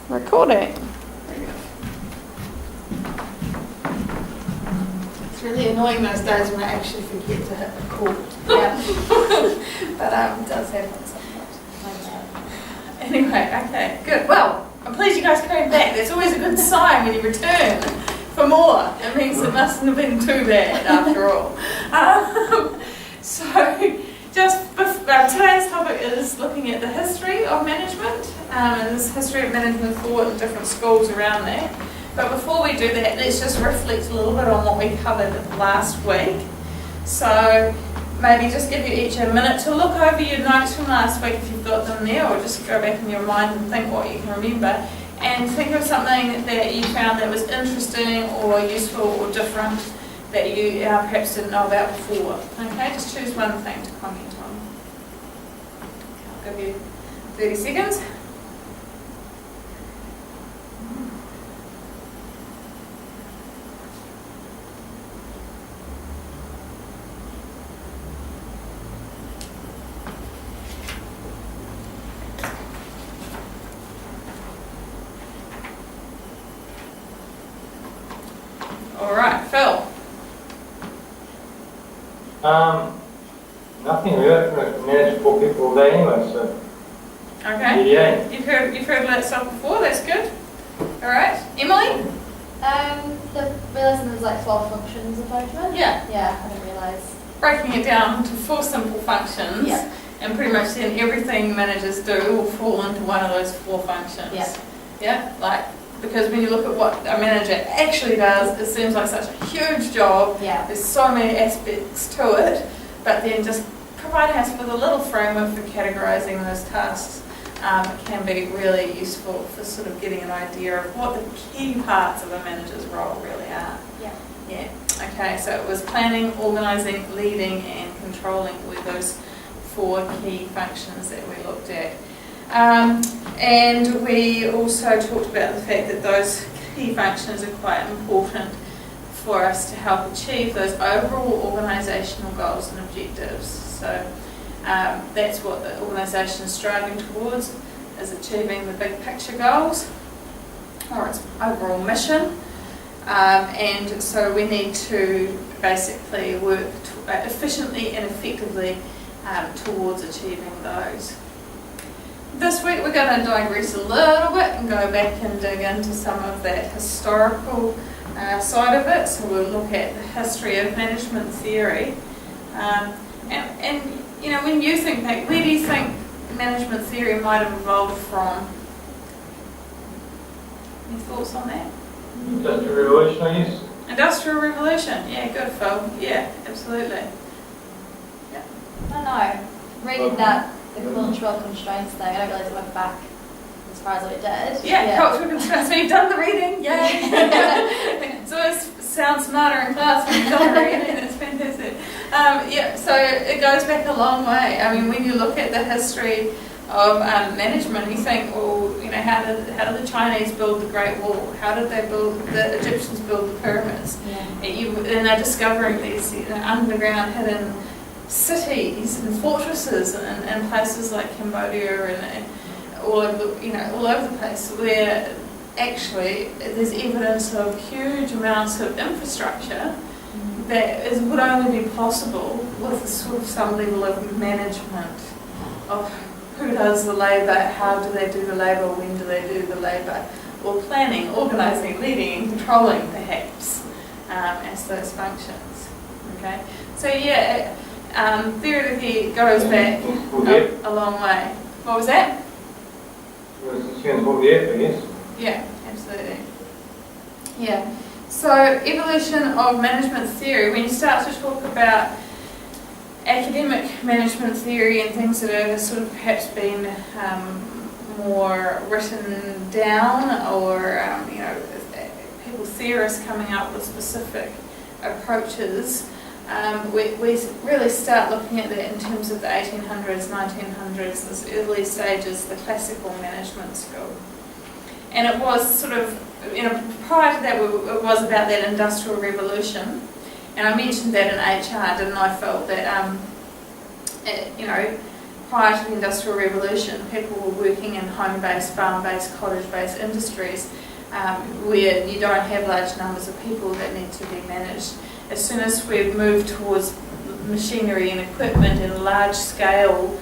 Recording. It's really annoying those days when I actually forget to hit record. Yeah. But it does happen sometimes. Anyway, okay, good. Well, I'm pleased you guys came back. That's always a good sign when you return for more. It means it mustn't have been too bad after all. Today's topic is looking at the history of management, and this history of management thought and different schools around that. But before we do that, let's just reflect a little bit on what we covered last week. So maybe just give you each a minute to look over your notes from last week if you've got them there, or just go back in your mind and think what you can remember, and think of something that you found that was interesting or useful or different that you perhaps didn't know about before. Okay, just choose one thing to comment on. I'll give you 30 seconds. All right, Phil. Nothing really. I manage 4 people all day anyway, so. Okay. Yeah. You've heard of that stuff before. That's good. All right, Emily. Realising there's like 12 functions of management. Yeah. Yeah, I didn't realise. Breaking it down to 4 simple functions. Yeah. And pretty much then everything managers do will fall into one of those 4 functions. Yeah. Yeah. Like, because when you look at what a manager actually does, it seems like such a huge job. Yeah. There's so many aspects to it, but then just providing us with a little framework for categorising those tasks can be really useful for sort of getting an idea of what the key parts of a manager's role really are. Yeah. Yeah. Okay, so it was planning, organising, leading and controlling were those 4 key functions that we looked at. And we also talked about the fact that those key functions are quite important for us to help achieve those overall organisational goals and objectives. So that's what the organisation is striving towards, is achieving the big picture goals or its overall mission. And so we need to basically work efficiently and effectively towards achieving those. This week we're going to digress a little bit and go back and dig into some of that historical side of it. So we'll look at the history of management theory. And you know, when you think back, where do you think management theory might have evolved from? Any thoughts on that? Industrial Revolution, I guess. Industrial Revolution, yeah, good Phil. Yeah, absolutely. Yeah. I don't know. Reading that, the cultural constraints thing, I don't realise it went back as far as what it did. Yeah, cultural constraints. So you've done the reading, yay! It's always sound smarter in class when you've done the reading. It's fantastic. Yeah, so it goes back a long way. I mean, when you look at the history of management, you think, well, you know, how did the Chinese build the Great Wall? How did the Egyptians build the pyramids? Yeah. And they're discovering these underground hidden cities and fortresses and places like Cambodia and all over the place, where actually there's evidence of huge amounts of infrastructure that would only be possible with some level of management of who does the labour, how do they do the labour, when do they do the labour, or planning, organising, leading and controlling perhaps as those functions. Okay, so yeah, theory goes back a long way. What was that? I guess. Yeah, absolutely. Yeah. So evolution of management theory, when you start to talk about academic management theory and things that are sort of perhaps been more written down, or you know, people, theorists coming up with specific approaches, we really start looking at that in terms of the 1800s, 1900s, those early stages, the classical management school. And it was sort of, you know, prior to that, it was about that industrial revolution. And I mentioned that in HR, didn't I? Felt that, you know, prior to the Industrial Revolution, people were working in home-based, farm-based, cottage-based industries where you don't have large numbers of people that need to be managed. As soon as we've moved towards machinery and equipment and large-scale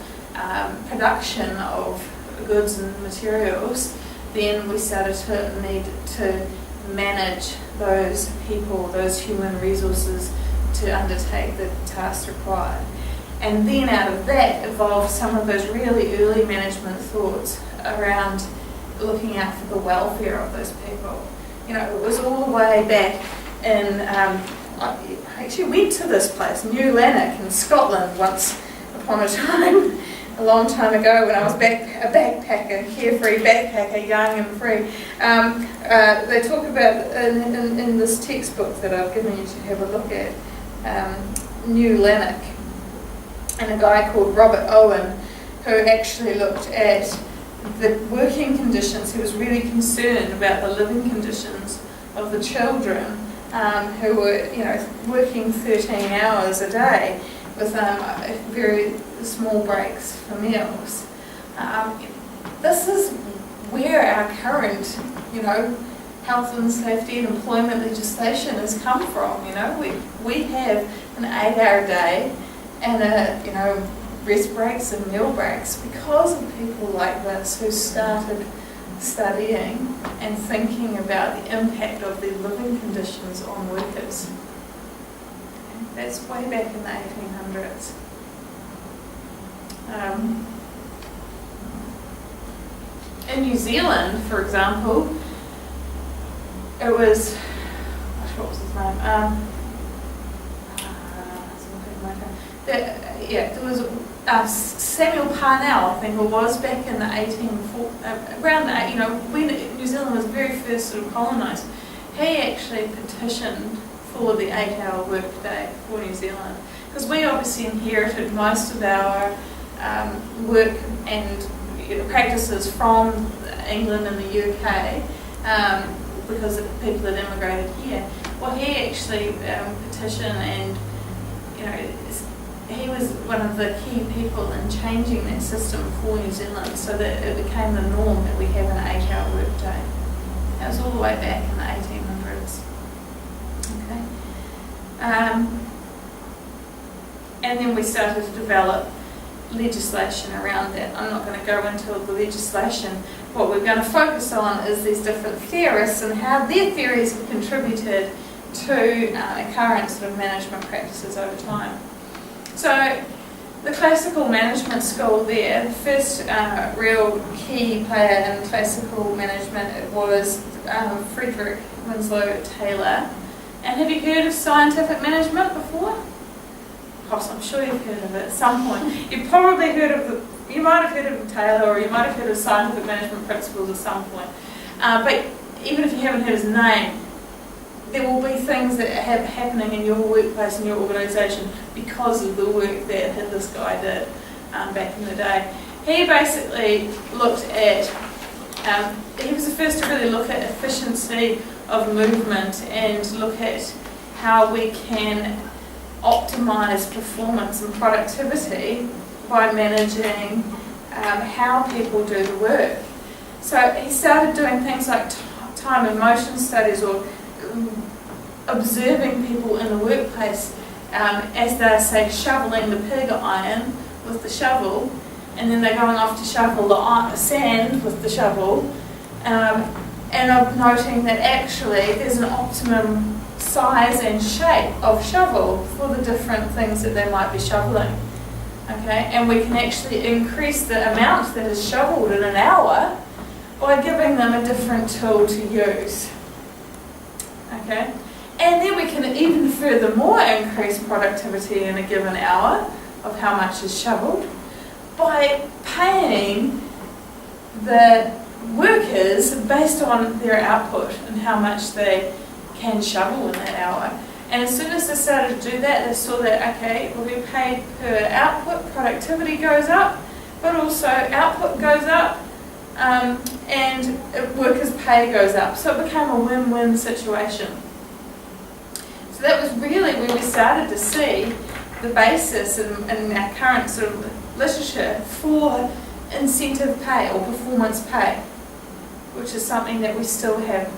production of goods and materials, then we started to need to manage those people, those human resources to undertake the tasks required. And then out of that evolved some of those really early management thoughts around looking out for the welfare of those people. You know, it was all the way back in, I actually went to this place, New Lanark in Scotland once upon a time, a long time ago when I was a backpacker, carefree backpacker, young and free. They talk about, in this textbook that I've given you to have a look at, New Lanark, and a guy called Robert Owen, who actually looked at the working conditions. He was really concerned about the living conditions of the children who were, you know, working 13 hours a day with very small breaks for meals. This is where our current, you know, health and safety and employment legislation has come from. You know, we have an 8-hour day and you know, rest breaks and meal breaks because of people like this who started studying and thinking about the impact of their living conditions on workers. That's way back in the 1800s. In New Zealand, for example, it was, what was his name? There was Samuel Parnell, I think it was, back in the 1840s, around the, you know, when New Zealand was very first sort of colonised. He actually petitioned for the 8-hour workday for New Zealand, because we obviously inherited most of our work and, you know, practices from England and the UK because the people had immigrated here. Well, he actually petitioned, and, you know, he was one of the key people in changing that system for New Zealand so that it became the norm that we have an 8-hour workday. That was all the way back in the 1800s. Okay. And then we started to develop legislation around that. I'm not going to go into the legislation. What we're going to focus on is these different theorists and how their theories have contributed to current sort of management practices over time. So the classical management school there, the first real key player in classical management was Frederick Winslow Taylor. And have you heard of scientific management before? I'm sure you've heard of it at some point. You've probably heard of you might have heard of Taylor, or you might have heard of scientific management principles at some point. But even if you haven't heard his name, there will be things that are happening in your workplace and your organisation because of the work that this guy did back in the day. He basically looked at, he was the first to really look at efficiency of movement and look at how we can optimise performance and productivity by managing how people do the work. So he started doing things like time and motion studies, or observing people in the workplace as they're, say, shoveling the pig iron with the shovel, and then they're going off to shovel the sand with the shovel, and of noting that actually there's an optimum size and shape of shovel for the different things that they might be shoveling. Okay, and we can actually increase the amount that is shoveled in an hour by giving them a different tool to use. Okay, and then we can even furthermore increase productivity in a given hour of how much is shoveled by paying the workers based on their output and how much they can shovel in that hour. And as soon as they started to do that, they saw that, okay, we'll be paid per output, productivity goes up, but also output goes up, and workers' pay goes up. So it became a win-win situation. So that was really where we started to see the basis in our current sort of literature for incentive pay or performance pay, which is something that we still have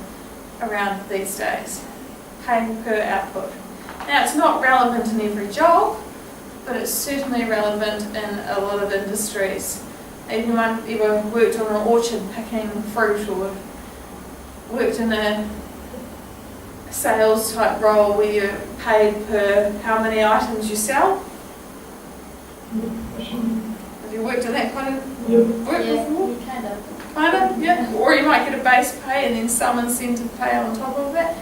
around these days, paying per output. Now, it's not relevant in every job, but it's certainly relevant in a lot of industries. Anyone ever worked on an orchard picking fruit, or worked in a sales type role where you're paid per how many items you sell? Have you worked in that kind of work before? Kind of, yeah. Or you might get a base pay and then some incentive pay on top of that.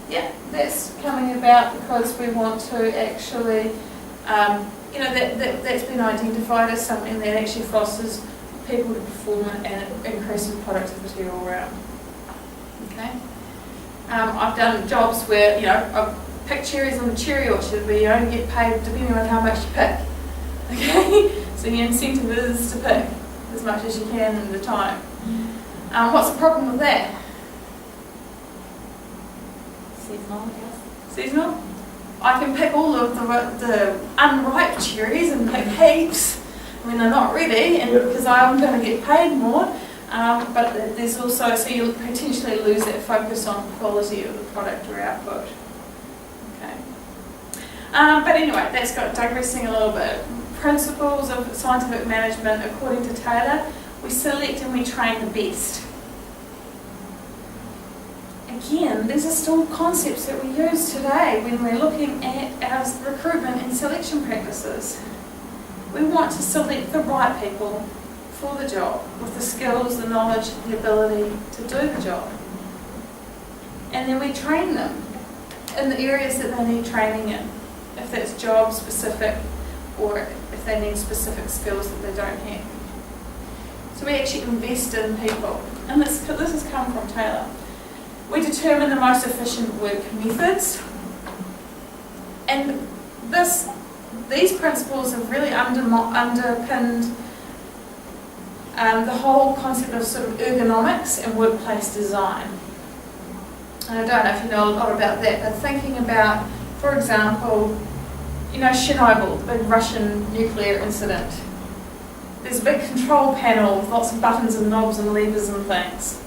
Yeah, that's coming about because we want to actually, that's been identified as something that actually fosters people to perform and increases productivity all around. Okay. I've done jobs where, I've picked cherries in the cherry orchard where you only get paid depending on how much you pick. Okay? So your incentive is to pick as much as you can in the time. What's the problem with that? Seasonal, I guess. Seasonal? I can pick all of the unripe cherries and pick heaps when they're not ready, and because I'm going to get paid more. But there's also, so you'll potentially lose that focus on quality of the product or output. Okay. But anyway, that's got digressing a little bit. Principles of scientific management, according to Taylor, we select and we train the best. Again, these are still concepts that we use today when we're looking at our recruitment and selection practices. We want to select the right people for the job, with the skills, the knowledge, the ability to do the job. And then we train them in the areas that they need training in, if that's job specific or if they need specific skills that they don't have. So we actually invest in people. And this has come from Taylor. We determine the most efficient work methods. And these principles have really underpinned the whole concept of sort of ergonomics and workplace design. And I don't know if you know a lot about that, but thinking about, for example, Chernobyl, the big Russian nuclear incident. There's a big control panel with lots of buttons and knobs and levers and things.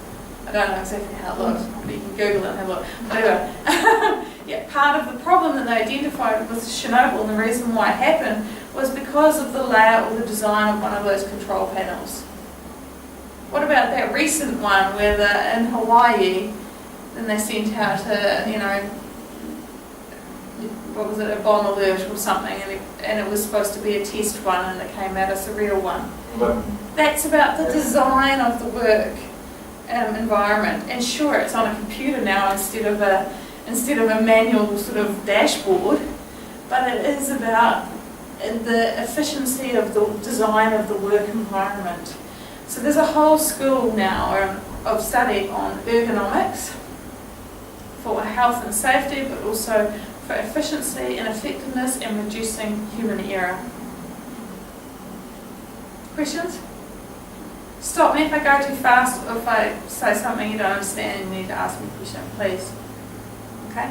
I don't know exactly how it looks, but you can Google it and have a look. Whatever. Yeah, part of the problem that they identified with Chernobyl and the reason why it happened was because of the layout or the design of one of those control panels. What about that recent one where in Hawaii, then they sent out what was it, a bomb alert or something, and it was supposed to be a test one and it came out as a real one. That's about the design of the work environment. And sure, it's on a computer now instead of a manual sort of dashboard, but it is about the efficiency of the design of the work environment. So there's a whole school now of study on ergonomics for health and safety, but also for efficiency and effectiveness and reducing human error. Questions? Stop me if I go too fast, or if I say something you don't understand and you need to ask me a question, please. Okay?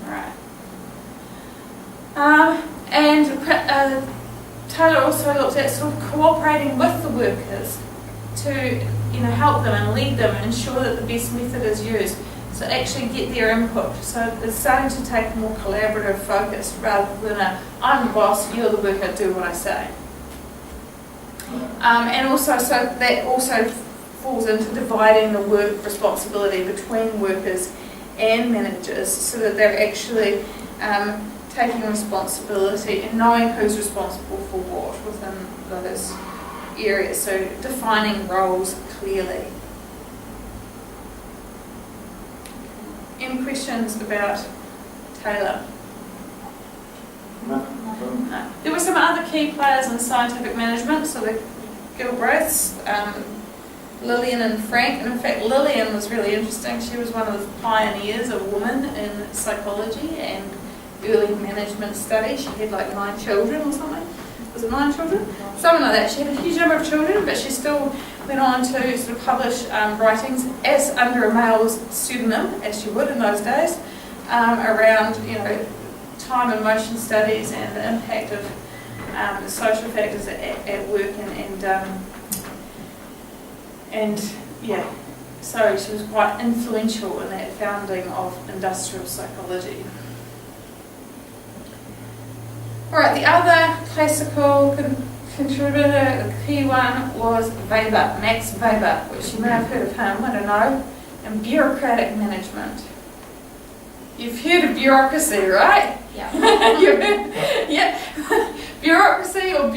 Alright. And Taylor also looked at sort of cooperating with the workers to help them and lead them and ensure that the best method is used. So actually get their input. So it's starting to take a more collaborative focus rather than I'm the boss, you're the worker, do what I say. And also, so that also falls into dividing the work responsibility between workers and managers so that they're actually taking responsibility and knowing who's responsible for what within those areas. So defining roles clearly. Any questions about Taylor? No. There were some other key players in scientific management, so the Gilbreths, Lillian and Frank, and in fact Lillian was really interesting. She was one of the pioneers, a woman in psychology and early management studies. She had like 9 children or something. Was it 9 children? Something like that. She had a huge number of children, but she still went on to sort of publish writings as under a male's pseudonym, as she would in those days, around time and motion studies and the impact of the social factors at work and yeah, so she was quite influential in that founding of industrial psychology. Alright, the other classical contributor, the key one, was Weber, Max Weber, which you may have heard of him, I don't know, and bureaucratic management. You've heard of bureaucracy, right? Yeah. Yeah. Bureaucracy or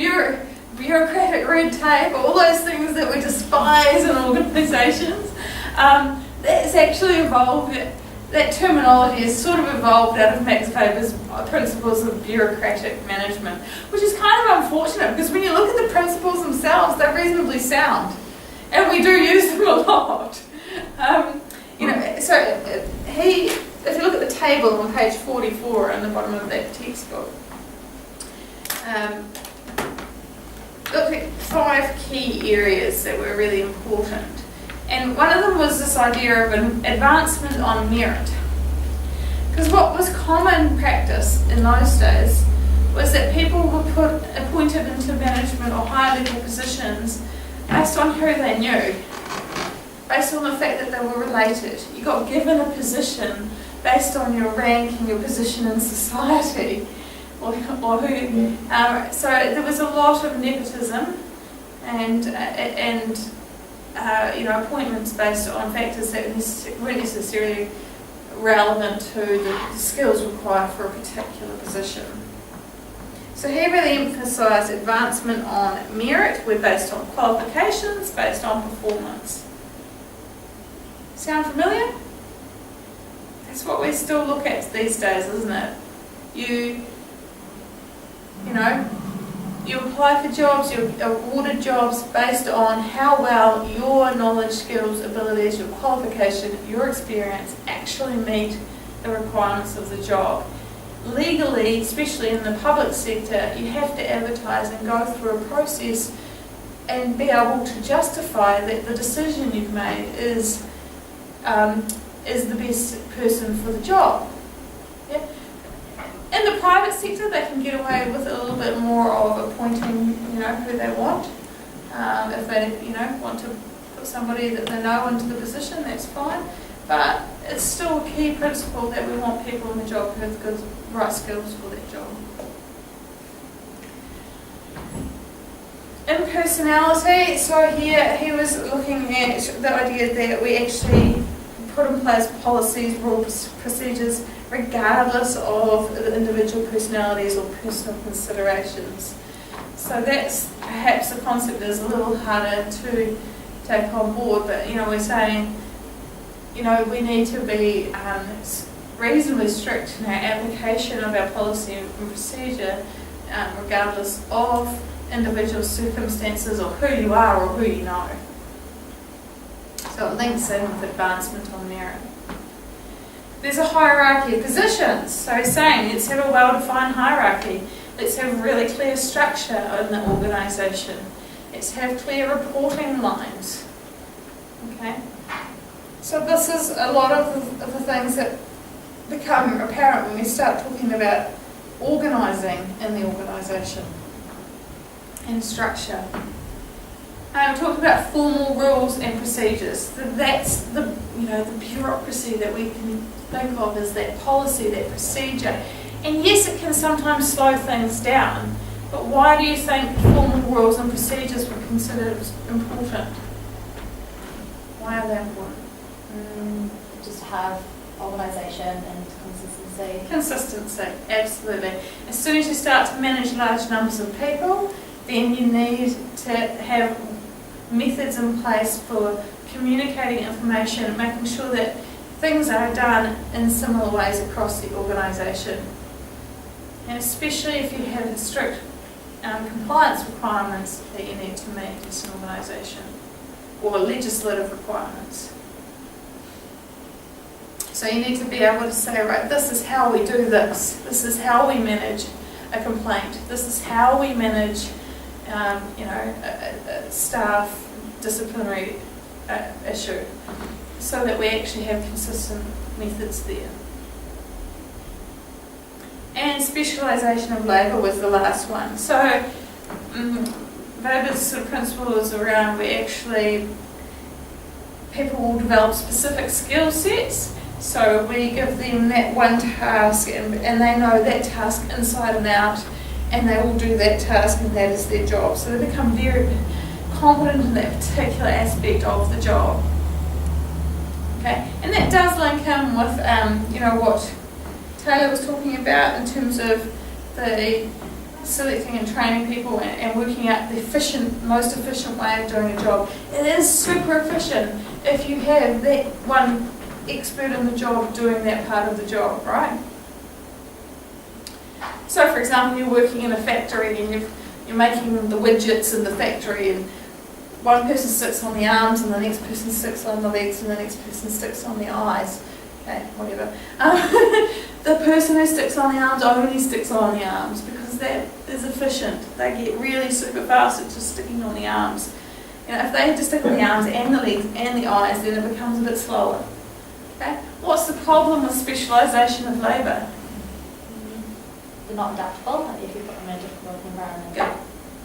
bureaucratic red tape, all those things that we despise in organisations. That's actually evolved. That terminology has sort of evolved out of Max Weber's principles of bureaucratic management, which is kind of unfortunate because when you look at the principles themselves, they're reasonably sound, and we do use them a lot. So if you look at the table on page 44 on the bottom of that textbook, look at 5 key areas that were really important. And one of them was this idea of an advancement on merit. Because what was common practice in those days was that people were appointed into management or higher level positions based on who they knew, based on the fact that they were related. You got given a position based on your rank and your position in society, or who. So there was a lot of nepotism and appointments based on factors that weren't necessarily relevant to the skills required for a particular position. So he really emphasised advancement on merit. We're based on qualifications, based on performance. Sound familiar? That's what we still look at these days, isn't it? You apply for jobs, you're awarded jobs based on how well your knowledge, skills, abilities, your qualification, your experience actually meet the requirements of the job. Legally, especially in the public sector, you have to advertise and go through a process and be able to justify that the decision you've made is the best person for the job. Yeah? In the private sector, they can get away with a little bit more of appointing, who they want. If they, want to put somebody that they know into the position, that's fine. But it's still a key principle that we want people in the job who have the right skills for that job. In personality, so here he was looking at the idea that we actually put in place policies, rules, procedures, regardless of the individual personalities or personal considerations. So that's perhaps a concept that is a little harder to take on board, but we're saying, we need to be reasonably strict in our application of our policy and procedure, regardless of individual circumstances or who you are or who you know. So it links in with advancement on merit. There's a hierarchy of positions. So he's saying, let's have a well-defined hierarchy. Let's have a really clear structure in the organisation. Let's have clear reporting lines. Okay? So this is a lot of the things that become apparent when we start talking about organising in the organisation and structure. We talked about formal rules and procedures. That's the bureaucracy that we can think of as that policy, that procedure. And yes, it can sometimes slow things down. But why do you think formal rules and procedures were considered important? Why are they important? Just have organisation and consistency. Consistency, absolutely. As soon as you start to manage large numbers of people, then you need to have methods in place for communicating information and making sure that things are done in similar ways across the organisation. And especially if you have strict compliance requirements that you need to meet as an organisation, or legislative requirements. So you need to be able to say, right, this is how we do this. This is how we manage a complaint. This is how we manage a staff disciplinary issue, so that we actually have consistent methods there. And specialisation of labour was the last one. So Weber's sort of principle is around where actually people will develop specific skill sets. So we give them that one task and they know that task inside and out, and they will do that task and that is their job. So they become very competent in that particular aspect of the job. Okay, and that does link in with what Taylor was talking about in terms of the selecting and training people and working out the most efficient way of doing a job. It is super efficient if you have that one expert in the job doing that part of the job, right? So for example, you're working in a factory and you're making the widgets in the factory, and one person sits on the arms and the next person sits on the legs and the next person sits on the eyes. Okay, whatever. The person who sticks on the arms only sticks on the arms because that is efficient. They get really super fast at just sticking on the arms. If they have to stick on the arms and the legs and the eyes, then it becomes a bit slower. Okay? What's the problem with specialisation of labour? They're not adaptable if you put them in a different working environment.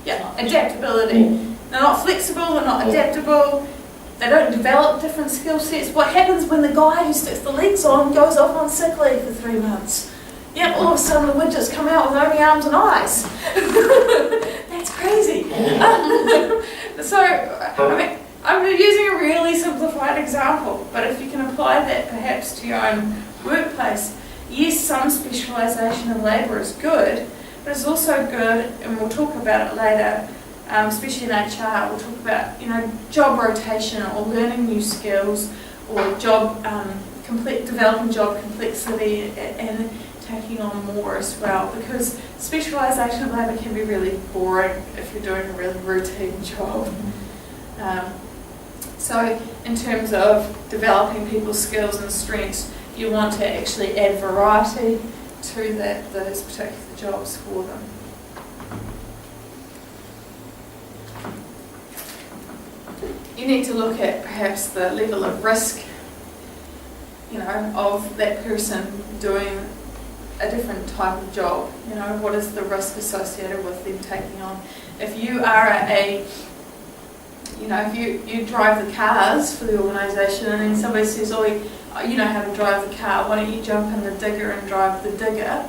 Yeah, adaptability. They're not flexible, they're not adaptable, they don't develop different skill sets. What happens when the guy who sticks the legs on goes off on sick leave for 3 months? Yeah, all of a sudden the widgets come out with only arms and eyes. That's crazy. I'm using a really simplified example, but if you can apply that perhaps to your own workplace, yes, some specialisation of labour is good, but it's also good, and we'll talk about it later, especially in HR, we'll talk about job rotation or learning new skills, or developing job complexity and taking on more as well, because specialisation of labour can be really boring if you're doing a really routine job. So in terms of developing people's skills and strengths, you want to actually add variety to those particular jobs for them. You need to look at perhaps the level of risk, of that person doing a different type of job. What is the risk associated with them taking on? If you are if you drive the cars for the organisation, and then somebody says, oh, you know how to drive the car, why don't you jump in the digger and drive the digger?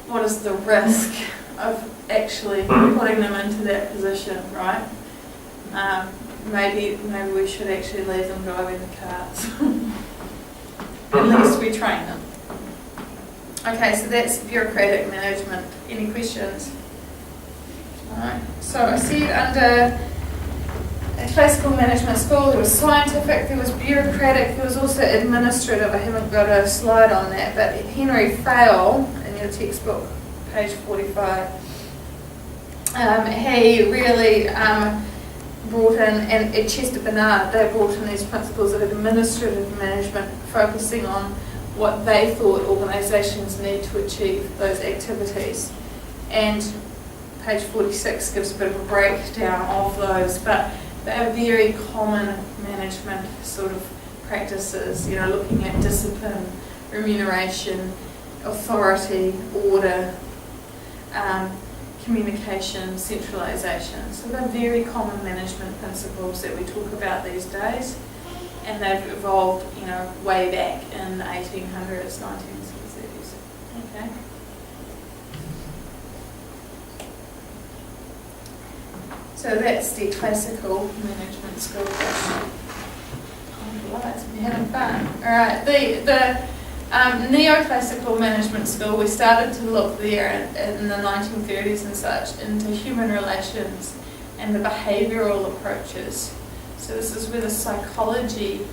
What is the risk of actually putting them into that position, right? Maybe we should actually leave them driving the cars. At least we train them. Okay, so that's bureaucratic management. Any questions? Alright, so I said under a classical management school there was scientific, there was bureaucratic, there was also administrative. I haven't got a slide on that, but Henry Fayol, in your textbook, page 45, he really brought in, and at Chester Bernard, they brought in these principles of administrative management, focusing on what they thought organisations need to achieve those activities. And page 46 gives a bit of a breakdown of those, but they are very common management sort of practices, looking at discipline, remuneration, authority, order, communication, centralisation. So they're very common management principles that we talk about these days, and they've evolved, way back in the 1800s, 1930s. Okay. So that's the classical management school. We're having fun. All right, the neoclassical management school, we started to look there in the 1930s and such into human relations and the behavioural approaches. So this is where the psychology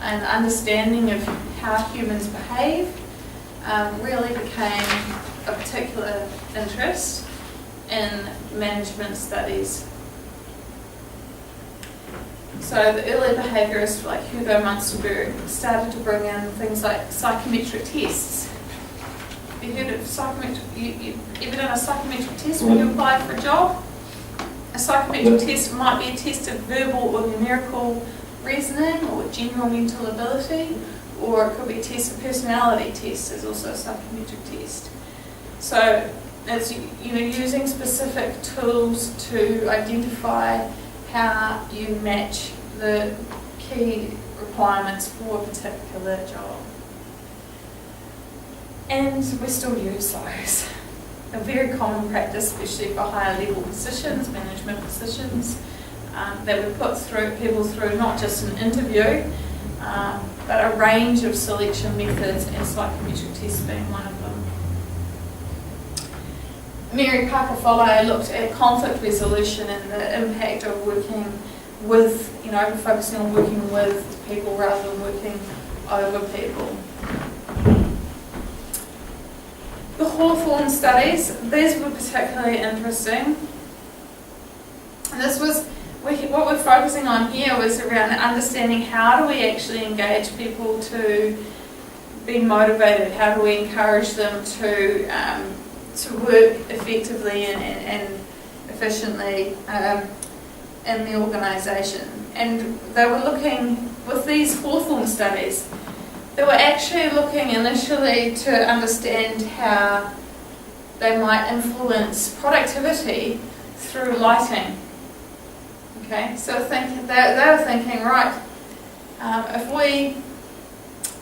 and understanding of how humans behave really became a particular interest in management studies. So the early behaviourists like Hugo Munsterberg started to bring in things like psychometric tests. Have you heard of psychometric? You ever done a psychometric test when you applied for a job? A psychometric test might be a test of verbal or numerical reasoning or general mental ability, or it could be a test of personality test. There's also a psychometric test. So it's using specific tools to identify how you match the key requirements for a particular job. And we still use those. A very common practice, especially for higher level positions, management positions, that we put people through not just an interview, but a range of selection methods, and psychometric tests being one of them. Mary Parker Follow looked at conflict resolution and the impact of working with, focusing on working with people rather than working over people. The Hawthorne studies, these were particularly interesting. And this was, what we're focusing on here was around understanding how do we actually engage people to be motivated, how do we encourage them to work effectively and efficiently in the organisation. And they were looking, with these Hawthorne studies, they were actually looking initially to understand how they might influence productivity through lighting. Okay, so they were thinking, right,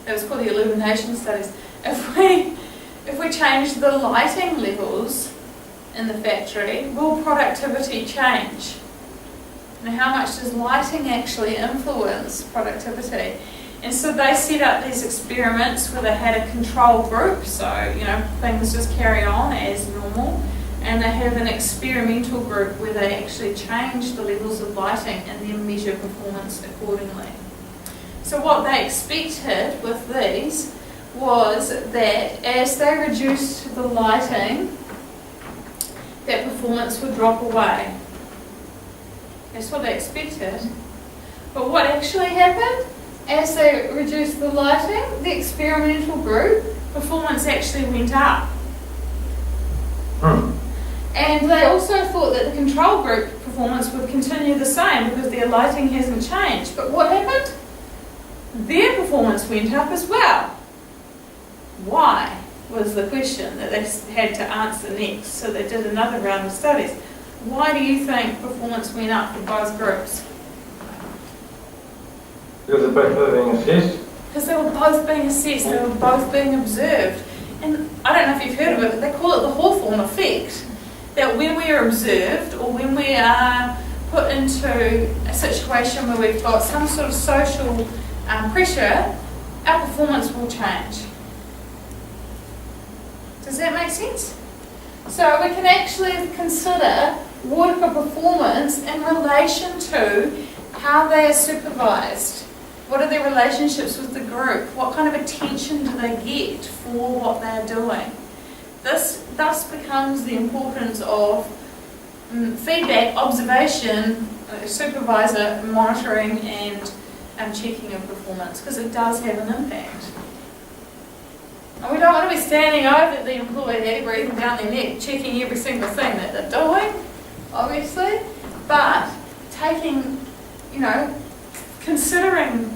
it was called the illumination studies, if we change the lighting levels in the factory, will productivity change? Now, how much does lighting actually influence productivity? And so they set up these experiments where they had a control group, so things just carry on as normal, and they have an experimental group where they actually change the levels of lighting and then measure performance accordingly. So what they expected with these was that as they reduced the lighting, that performance would drop away. That's what they expected. But what actually happened? As they reduced the lighting, the experimental group, performance actually went up. And they also thought that the control group performance would continue the same because their lighting hasn't changed. But what happened? Their performance went up as well. Why was the question that they had to answer next. So they did another round of studies. Why do you think performance went up for both groups? Because they're both being assessed. Because they were both being assessed, they were both being observed. And I don't know if you've heard of it, but they call it the Hawthorne effect. That when we are observed, or when we are put into a situation where we've got some sort of social pressure, our performance will change. Does that make sense? So we can actually consider worker performance in relation to how they are supervised. What are their relationships with the group? What kind of attention do they get for what they're doing? This thus becomes the importance of feedback, observation, supervisor monitoring and checking of performance, because it does have an impact. And we don't want to be standing over the employee, breathing down their neck, checking every single thing that they're doing, obviously, but taking, considering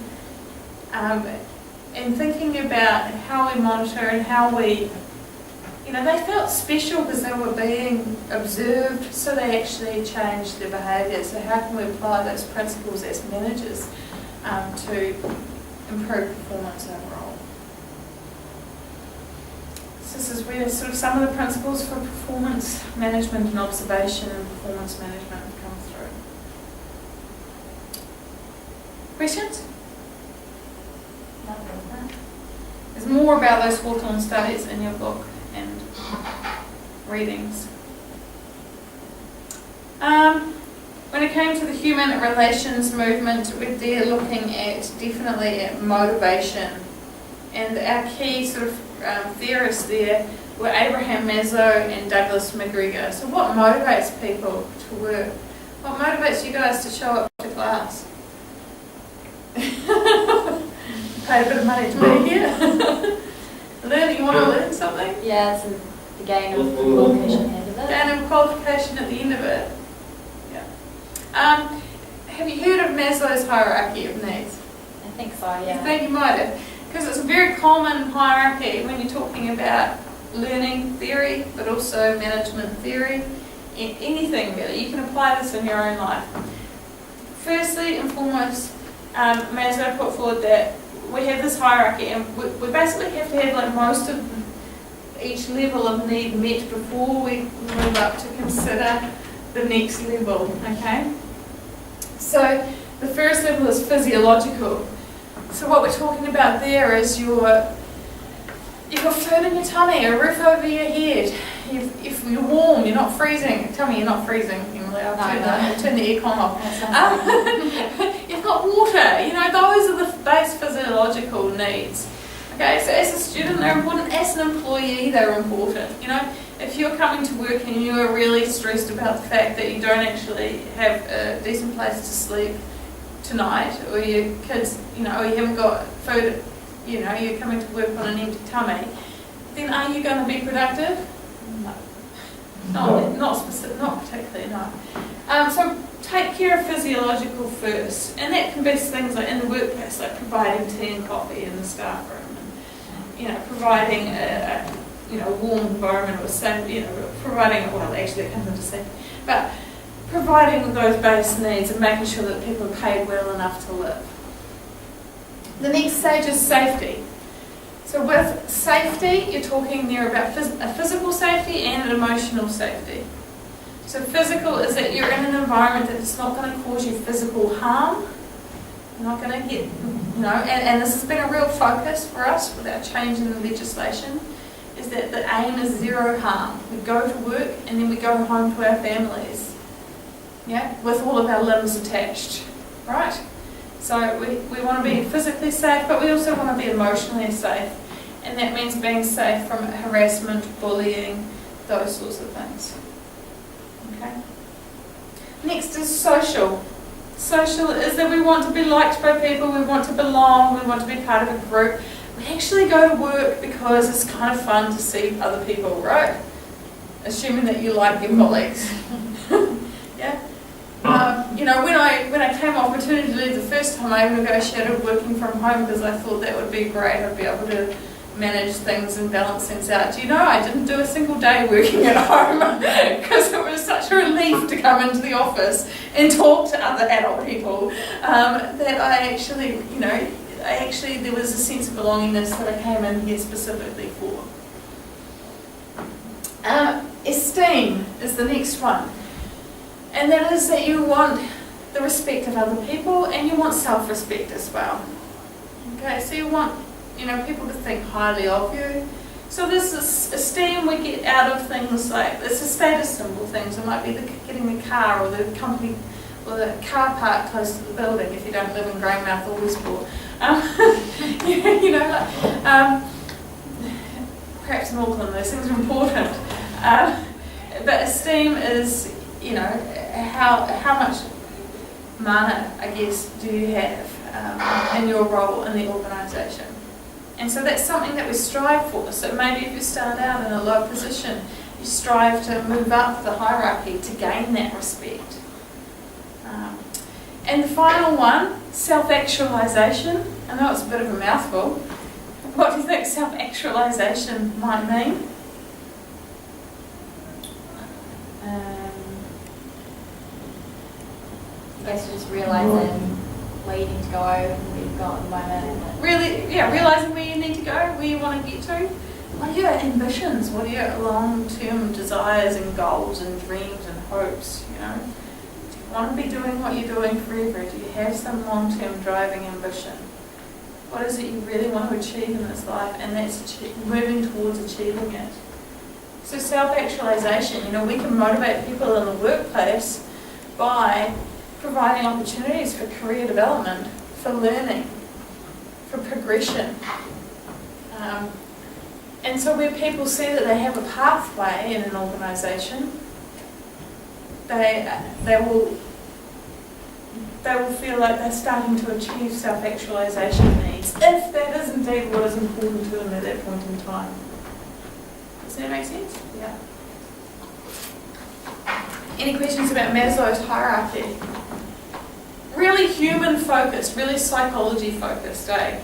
and thinking about how we monitor and how we, they felt special because they were being observed, so they actually changed their behaviour. So how can we apply those principles as managers to improve performance overall? So this is where sort of some of the principles for performance management and observation and performance management come through. Questions? There's more about those Hawthorne studies in your book and readings. When it came to the human relations movement, we're there looking at definitely at motivation. And our key sort of theorists there were Abraham Maslow and Douglas McGregor. So what motivates people to work? What motivates you guys to show up to class? Paid a bit of money to be here. You want to learn something? Yeah, it's the gain of qualification at the end of it. Gain of qualification at the end of it. Yeah. Have you heard of Maslow's hierarchy of needs? I think so, yeah. I think you might have. Because it's a very common hierarchy when you're talking about learning theory, but also management theory, anything really. You can apply this in your own life. Firstly and foremost, Maslow put forward that we have this hierarchy, and we basically have to have like most of each level of need met before we move up to consider the next level, okay? So the first level is physiological. So what we're talking about there is you've got food in your tummy, a roof over your head, if you're warm, you're not freezing. Tell me you're not freezing, Emily. I'll turn the aircon off. You've got water. You know, those are the base physiological needs. Okay, so as a student, they're important. As an employee, they're important. You know, if you're coming to work and you are really stressed about the fact that you don't actually have a decent place to sleep tonight, or your kids, you know, or you haven't got food, you know, you're coming to work on an empty tummy, then are you going to be productive? No. Not particularly, no. So take care of physiological first, and that can be things like in the workplace, like providing tea and coffee in the staff room, and, you know, providing a warm environment, or safe, you know, providing, well, actually it comes into safety, but providing those base needs and making sure that people are paid well enough to live. The next stage is safety. So with safety, you're talking there about a physical safety and an emotional safety. So physical is that you're in an environment that's not going to cause you physical harm. You're not going to get, you know, and this has been a real focus for us with our change in the legislation, is that the aim is zero harm. We go to work and then we go home to our families, yeah, with all of our limbs attached, right? So we want to be physically safe, but we also want to be emotionally safe. And that means being safe from harassment, bullying, those sorts of things. Okay. Next is social. Social is that we want to be liked by people, we want to belong, we want to be part of a group. We actually go to work because it's kind of fun to see other people, right? Assuming that you like your colleagues. Yeah. You know, when I came off maternity leave the first time, I negotiated working from home because I thought that would be great. I'd be able to manage things and balance things out. Do you know, I didn't do a single day working at home because it was such a relief to come into the office and talk to other adult people that I actually, you know, there was a sense of belongingness that I came in here specifically for. Esteem is the next one. And that is that you want the respect of other people, and you want self-respect as well. Okay, so you want, you know, people to think highly of you. So this is esteem we get out of things like, it's a status symbol things. It might be getting the car, or the company, or the car park close to the building if you don't live in Greymouth or Westport. You know, like, perhaps in Auckland those things are important. But esteem is, you know, how much mana, I guess, do you have in your role in the organisation? And so that's something that we strive for. So maybe if you start out in a low position, you strive to move up the hierarchy to gain that respect. And the final one, self-actualisation. I know it's a bit of a mouthful. What do you think self-actualisation might mean? I guess just realising where you need to go, where you've got at the moment. Really, yeah, realising where you need to go, where you want to get to. What are your ambitions? What are your long-term desires and goals and dreams and hopes, you know? Do you want to be doing what you're doing forever? Do you have some long-term driving ambition? What is it you really want to achieve in this life? And that's moving towards achieving it. So self-actualisation, you know, we can motivate people in the workplace by providing opportunities for career development, for learning, for progression. And so where people see that they have a pathway in an organisation, they will feel like they're starting to achieve self-actualisation needs, if that is indeed what is important to them at that point in time. Does that make sense? Yeah. Any questions about Maslow's hierarchy? Really human focused, really psychology focused, eh?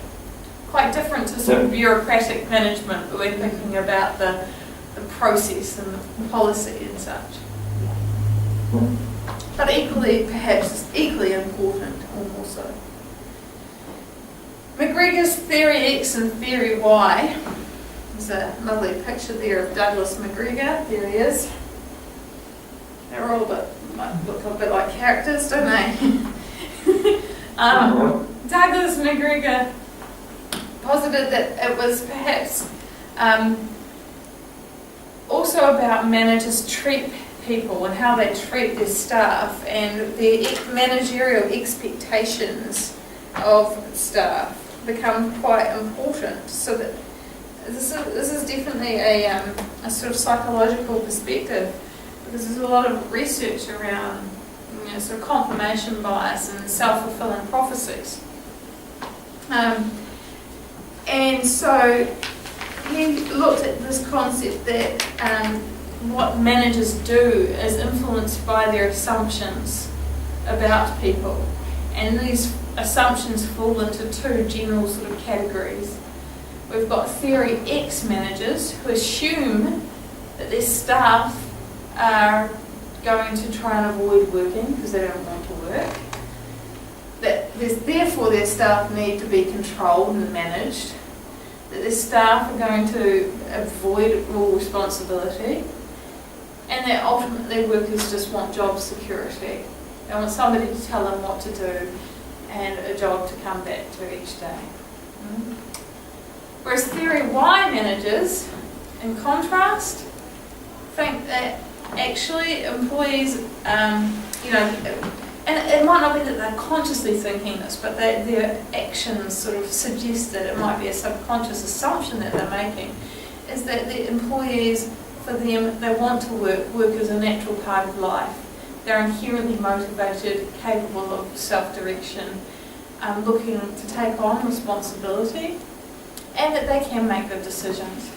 quite different to sort of bureaucratic management, but we're thinking about the process and the policy and such. But equally, perhaps equally important, or more so. McGregor's Theory X and Theory Y. There's a lovely picture there of Douglas McGregor. There he is. They're all look a bit like characters, don't they? Douglas McGregor posited that it was perhaps also about managers treat people and how they treat their staff and their managerial expectations of staff become quite important. So that this is definitely a sort of psychological perspective, because there's a lot of research around sort of confirmation bias and self-fulfilling prophecies. And so he looked at this concept that what managers do is influenced by their assumptions about people. And these assumptions fall into two general sort of categories. We've got Theory X managers who assume that their staff are going to try and avoid working because they don't want to work. That therefore their staff need to be controlled and managed. That their staff are going to avoid all responsibility. And that ultimately workers just want job security. They want somebody to tell them what to do and a job to come back to each day. Whereas Theory Y managers, in contrast, think that actually employees, and it might not be that they're consciously thinking this, but their actions sort of suggest that it might be a subconscious assumption that they're making, is that the employees, for them, they want to work. Work is a natural part of life. They're inherently motivated, capable of self-direction, looking to take on responsibility, and that they can make good decisions.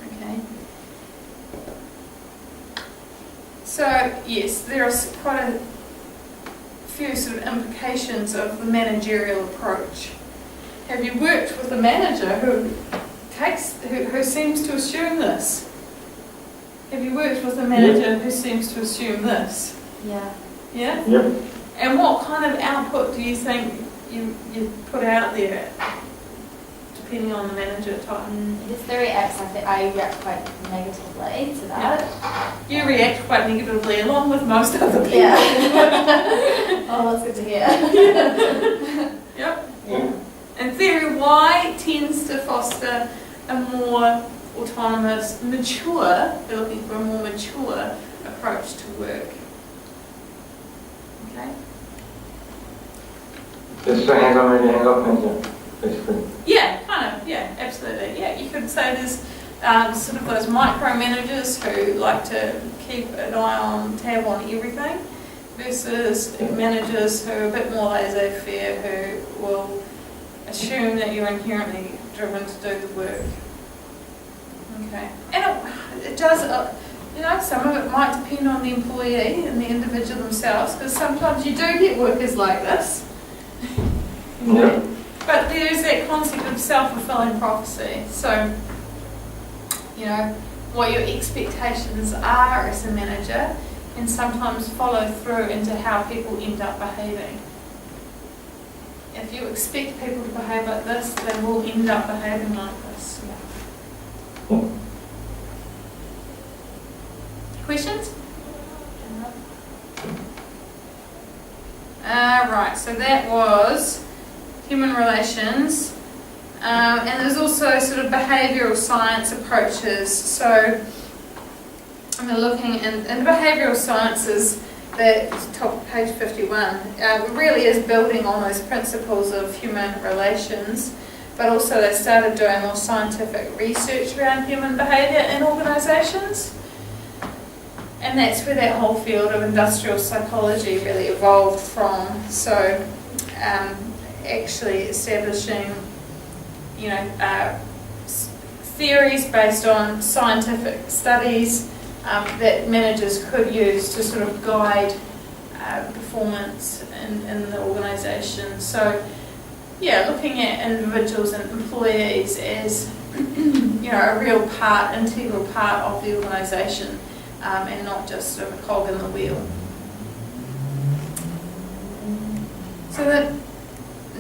Okay. So yes, there are quite a few sort of implications of the managerial approach. Have you worked with a manager who seems to assume this? Have you worked with a manager who seems to assume this? Yeah. Yeah? Yeah. And what kind of output do you think you put out there, depending on the manager type? It is Theory X. I think I react quite negatively to that. You react quite negatively, along with most other people. Yeah. Oh, that's good to hear. Yep. Yeah. And Theory Y tends to foster a more autonomous, mature, they're looking for a more mature approach to work. Okay? Just a hands-on manager, basically. Yeah, kind of, yeah, absolutely. Yeah, you could say there's sort of those micromanagers who like to keep an tab on everything, versus managers who are a bit more laissez-faire, who will assume that you're inherently driven to do the work. Okay, and it does, some of it might depend on the employee and the individual themselves, because sometimes you do get workers like this. Yeah. But there is that concept of self-fulfilling prophecy. So, what your expectations are as a manager can sometimes follow through into how people end up behaving. If you expect people to behave like this, they will end up behaving like this. Questions? Right, so that was human relations. And there's also sort of behavioural science approaches. So I'm looking in behavioural sciences, that top of page 51, really is building on those principles of human relations, but also they started doing more scientific research around human behaviour in organisations. And that's where that whole field of industrial psychology really evolved from. So actually establishing, theories based on scientific studies that managers could use to sort of guide performance in the organisation. So looking at individuals and employees as a real integral part of the organisation, and not just sort of a cog in the wheel. So the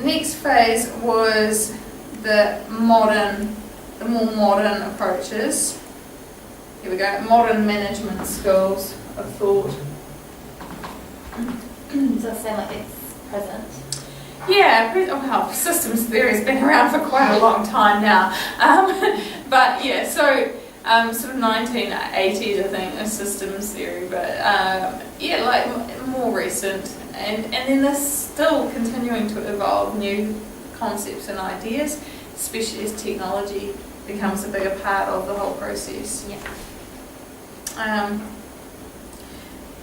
next phase was the more modern approaches. Here we go, modern management skills of thought. Does that sound like it's present? Yeah, well, systems theory has been around for quite a long time now. But yeah, so sort of 1980s, I think, is systems theory, but like more recent. And then they're still continuing to evolve new concepts and ideas, especially as technology becomes a bigger part of the whole process. Yeah.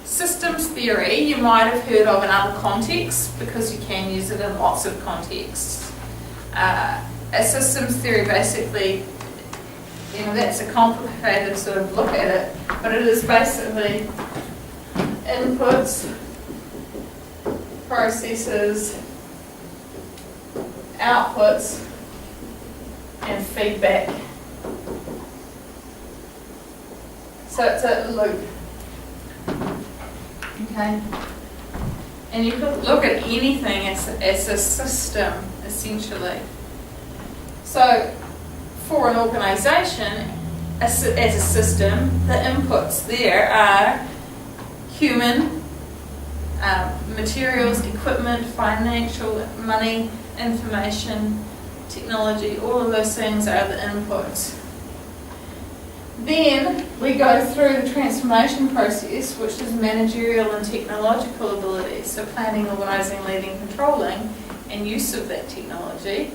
Systems theory you might have heard of in other contexts because you can use it in lots of contexts. A systems theory basically, that's a complicated sort of look at it, but it is basically inputs, processes, outputs, and feedback. So it's a loop. Okay? And you could look at anything as a system, essentially. So for an organisation, as a system, the inputs there are human, materials, equipment, financial, money, information, technology, all of those things are the inputs. Then we go through the transformation process, which is managerial and technological abilities, so planning, organising, leading, controlling, and use of that technology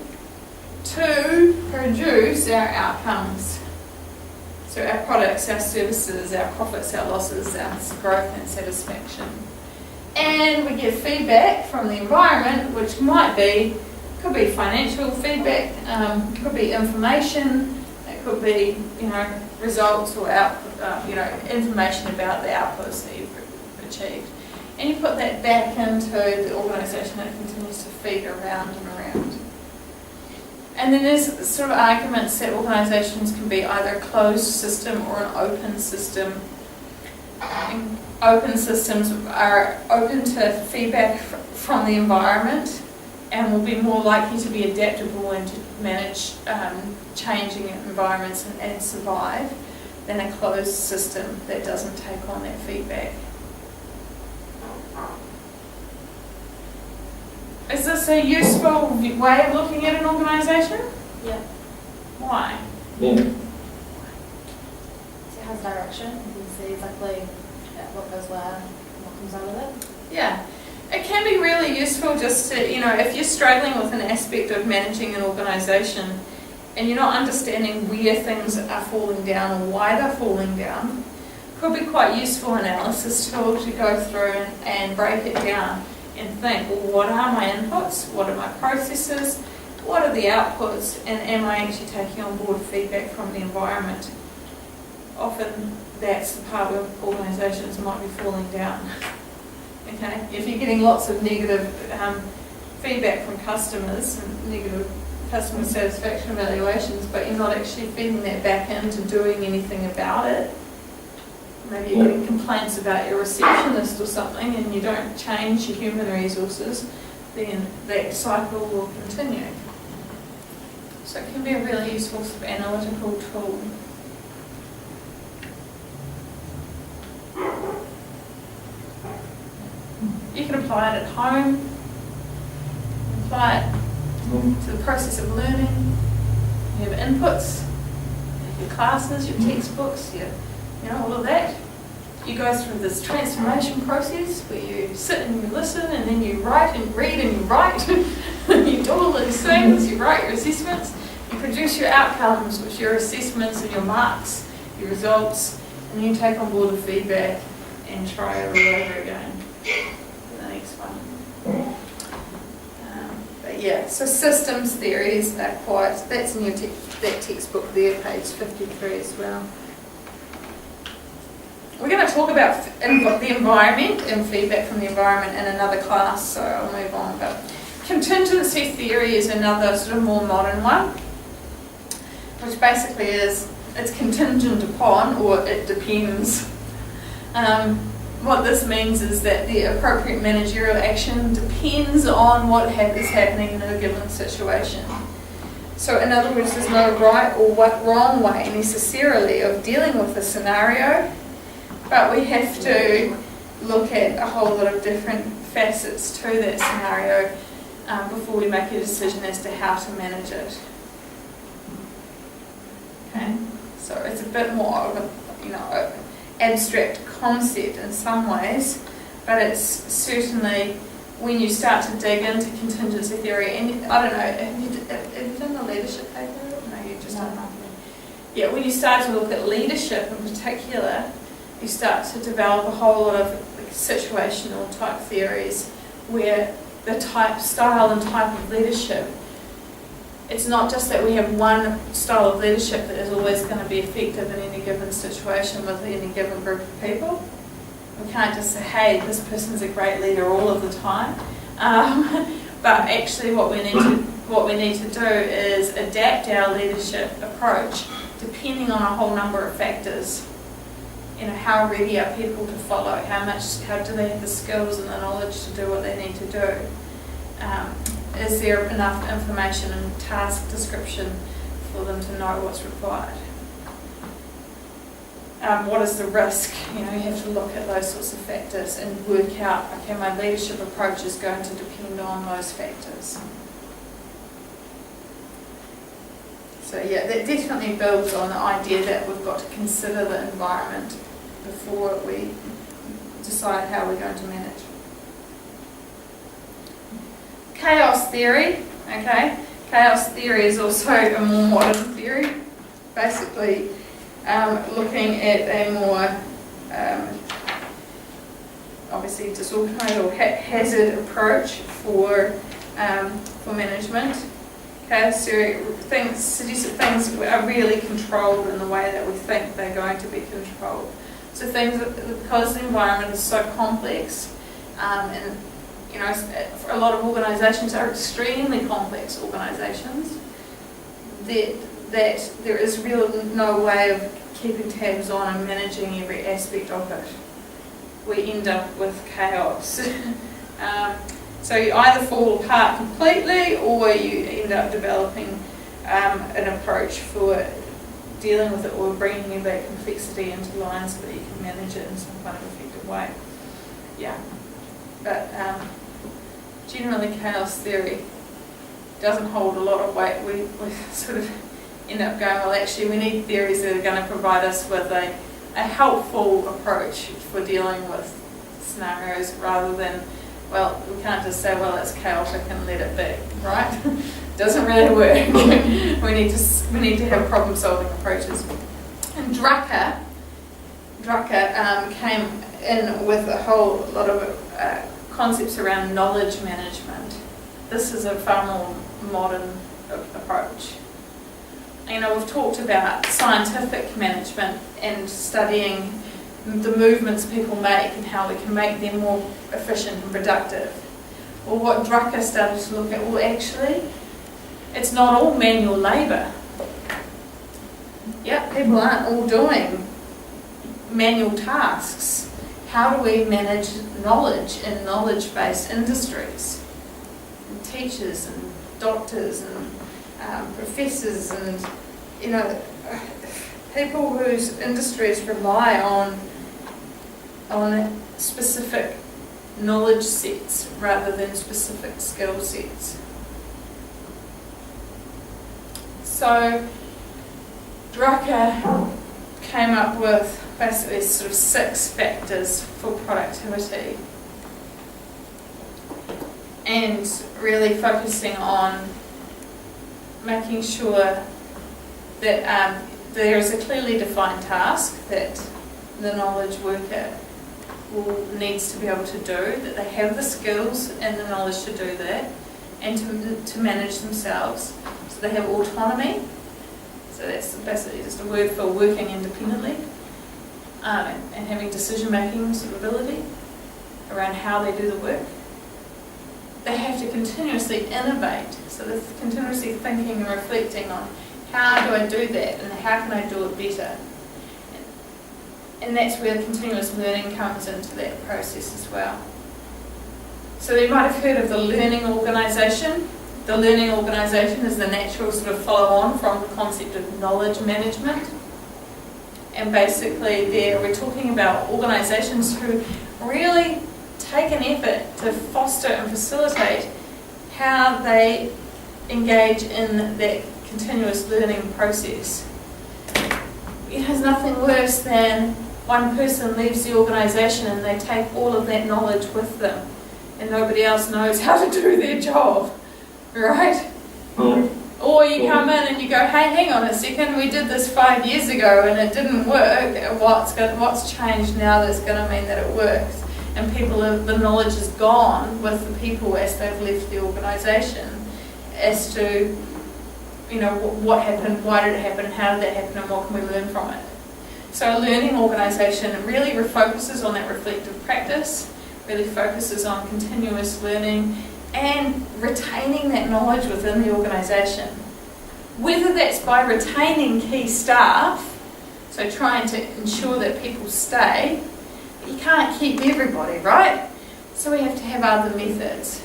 to produce our outcomes. So our products, our services, our profits, our losses, our growth and satisfaction. And we get feedback from the environment, which could be financial feedback, could be information, it could be, results or information about the outputs that you've achieved. And you put that back into the organisation and it continues to feed around and around. And then there's sort of arguments that organisations can be either a closed system or an open system. And open systems are open to feedback from the environment and will be more likely to be adaptable and to manage changing environments and survive than a closed system that doesn't take on that feedback. Is this a useful way of looking at an organisation? Yeah. Why? Yeah. So it has direction. You can see exactly what goes where and what comes out of it. Yeah. It can be really useful just to, if you're struggling with an aspect of managing an organisation and you're not understanding where things are falling down or why they're falling down, it could be quite useful analysis tool to go through and break it down and think, well, what are my inputs? What are my processes? What are the outputs? And am I actually taking on board feedback from the environment? Often that's the part where organisations might be falling down. Okay, if you're getting lots of negative feedback from customers and negative customer satisfaction evaluations, but you're not actually feeding that back into doing anything about it, maybe you're getting complaints about your receptionist or something and you don't change your human resources, then that cycle will continue. So it can be a really useful sort of analytical tool. You can apply it at home, apply it to the process of learning. You have inputs, you have your classes, your textbooks, all of that. You go through this transformation process where you sit and you listen and then you write and read and you write. You do all these things, you write your assessments, you produce your outcomes, which are your assessments and your marks, your results, and you take on board the feedback and try it all over again. So systems theories are that's in that textbook there, page 53 as well. We're going to talk about the environment and feedback from the environment in another class, so I'll move on. But Contingency theory is another sort of more modern one, which basically is it's contingent upon, or it depends. What this means is that the appropriate managerial action depends on what is happening in a given situation. So in other words, there's no right or wrong way necessarily of dealing with the scenario, but we have to look at a whole lot of different facets to that scenario before we make a decision as to how to manage it. Okay, so it's a bit more of a, abstract concept in some ways, but it's certainly when you start to dig into contingency theory, and I don't know, have you done the leadership paper? No, you just done nothing. Yeah, when you start to look at leadership in particular, you start to develop a whole lot of situational type theories where the style and type of leadership, it's not just that we have one style of leadership that is always going to be effective in any given situation with any given group of people. We can't just say, hey, this person's a great leader all of the time. But actually what we need to do is adapt our leadership approach depending on a whole number of factors. How ready are people to follow? How do they have the skills and the knowledge to do what they need to do? Is there enough information and task description for them to know what's required? What is the risk? You have to look at those sorts of factors and work out, okay, my leadership approach is going to depend on those factors. So yeah, that definitely builds on the idea that we've got to consider the environment before we decide how we're going to manage. Chaos theory, okay. Chaos theory is also a more modern theory, basically looking at a more obviously disorganized or haphazard approach for management. Okay, so things are really controlled in the way that we think they're going to be controlled. So things, because the environment is so complex, and a lot of organisations are extremely complex organisations, that there is really no way of keeping tabs on and managing every aspect of it. We end up with chaos. So you either fall apart completely, or you end up developing an approach for dealing with it, or bringing that complexity into line so that you can manage it in some kind of effective way. Yeah, but generally chaos theory doesn't hold a lot of weight. We sort of end up going, well, actually we need theories that are going to provide us with a helpful approach for dealing with scenarios, rather than, well, we can't just say, well, it's chaotic and let it be, right? Doesn't really work. we need to have problem-solving approaches. And Drucker came in with a whole lot of concepts around knowledge management. This is a far more modern approach. We've talked about scientific management and studying the movements people make and how we can make them more efficient and productive. Well, what Drucker started to look at, well, actually, it's not all manual labour. Yeah, people aren't all doing manual tasks. How do we manage knowledge in knowledge-based industries? And teachers and doctors and professors and, people whose industries rely on specific knowledge sets rather than specific skill sets. So Drucker came up with basically sort of 6 factors for productivity, and really focusing on making sure that there is a clearly defined task that the knowledge worker needs to be able to do, that they have the skills and the knowledge to do that, and to manage themselves. So they have autonomy. So that's basically just a word for working independently, and having decision-making ability around how they do the work. they have to continuously innovate. So they're continuously thinking and reflecting on how do I do that and how can I do it better. And that's where continuous learning comes into that process as well. So you might have heard of the learning organisation. The learning organisation is the natural sort of follow-on from the concept of knowledge management. And basically there we're talking about organisations who really take an effort to foster and facilitate how they engage in that continuous learning process. It has nothing worse than one person leaves the organisation and they take all of that knowledge with them and nobody else knows how to do their job, right? Or you come in and you go, hey, hang on a second, we did this 5 years ago and it didn't work. What's changed now that's going to mean that it works? And the knowledge is gone with the people as they've left the organisation as to, what happened, why did it happen, how did that happen, and what can we learn from it. So a learning organisation really focuses on that reflective practice, really focuses on continuous learning and retaining that knowledge within the organisation. Whether that's by retaining key staff, so trying to ensure that people stay, but you can't keep everybody, right? So we have to have other methods.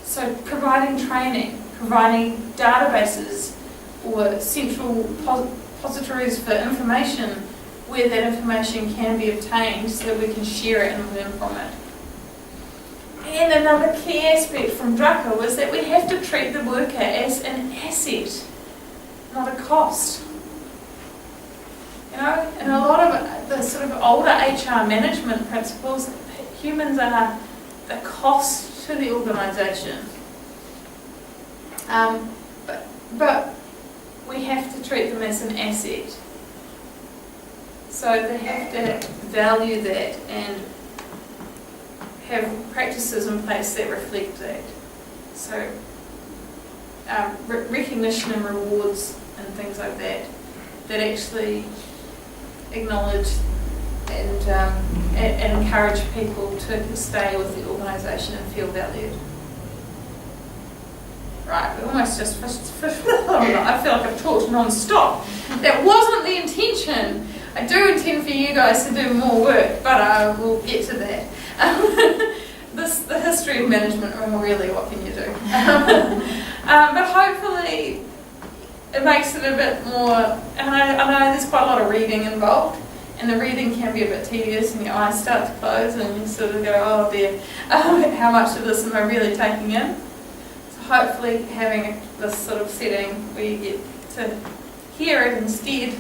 So providing training, providing databases or central repositories for information where that information can be obtained so that we can share it and learn from it. And another key aspect from Drucker was that we have to treat the worker as an asset, not a cost. And a lot of the sort of older HR management principles, humans are the cost to the organisation. But we have to treat them as an asset. So they have to value that and have practices in place that reflect that. So recognition and rewards and things like that actually acknowledge and encourage people to stay with the organisation and feel valued. Right, we almost just I feel like I've talked non-stop. That wasn't the intention. I do intend for you guys to do more work, but I will get to that. The history of management, really, what can you do? But hopefully it makes it a bit more, and I know there's quite a lot of reading involved, and the reading can be a bit tedious and your eyes start to close and you sort of go, oh dear, how much of this am I really taking in? So hopefully having this sort of setting where you get to hear it instead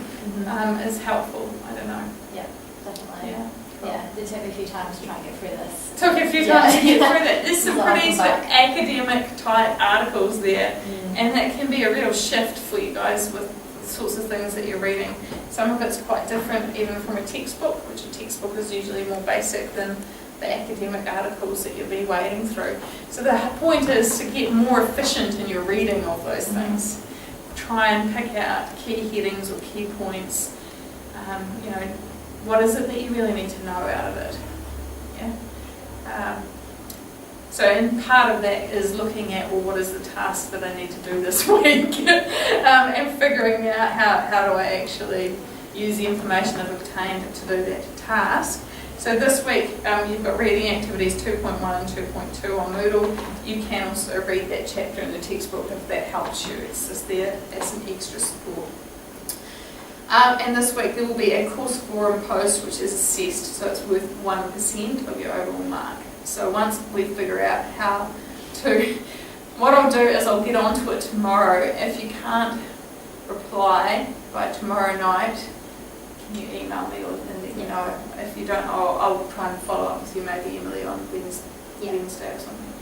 is helpful. I don't know. Yeah, definitely. Yeah. Yeah, it took me a few times to try and get through this. It took a few times to get through that. There's some pretty sort of academic type articles there, and that can be a real shift for you guys with the sorts of things that you're reading. Some of it's quite different even from a textbook, which a textbook is usually more basic than the academic articles that you'll be wading through. So the point is to get more efficient in your reading of those things. Try and pick out key headings or key points. What is it that you really need to know out of it? Yeah. And part of that is looking at, well, what is the task that I need to do this week? And figuring out how do I actually use the information I've obtained to do that task. So this week you've got reading activities 2.1 and 2.2 on Moodle. You can also read that chapter in the textbook if that helps you. It's just there as some extra support. And this week there will be a course forum post which is assessed, so it's worth 1% of your overall mark. So once we figure out how to, what I'll do is I'll get onto it tomorrow. If you can't reply by tomorrow night, can you email me or let me know? If you don't, I'll try and follow up with you, maybe Emily, on Wednesday or something.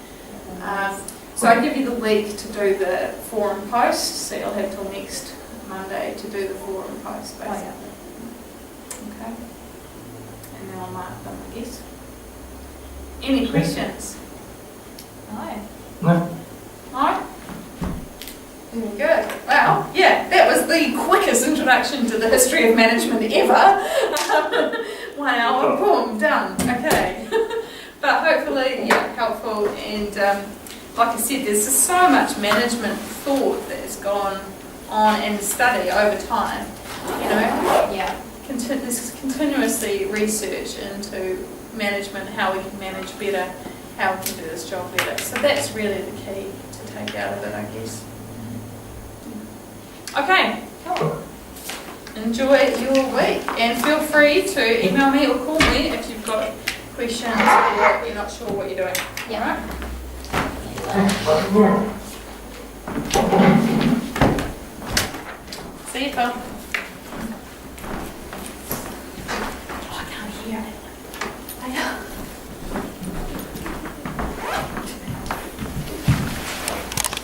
So I give you the week to do the forum post, so you'll have till next Monday to do the forum post, basically. Okay. And then I'll mark them, I guess. Any questions? No. No. No? Very good. Well, yeah, that was the quickest introduction to the history of management ever. 1 hour, boom, done. Okay. But hopefully, yeah, helpful, and like I said, there's just so much management thought that has gone on and study over time. You know, Yeah. there's continuously research into management, how we can manage better, how we can do this job better. So that's really the key to take out of it, I guess. Okay. Cool. Enjoy your week, and feel free to email me or call me if you've got questions or you're not sure what you're doing. Yeah. Alright? See you, Phil. Oh, I can't hear it.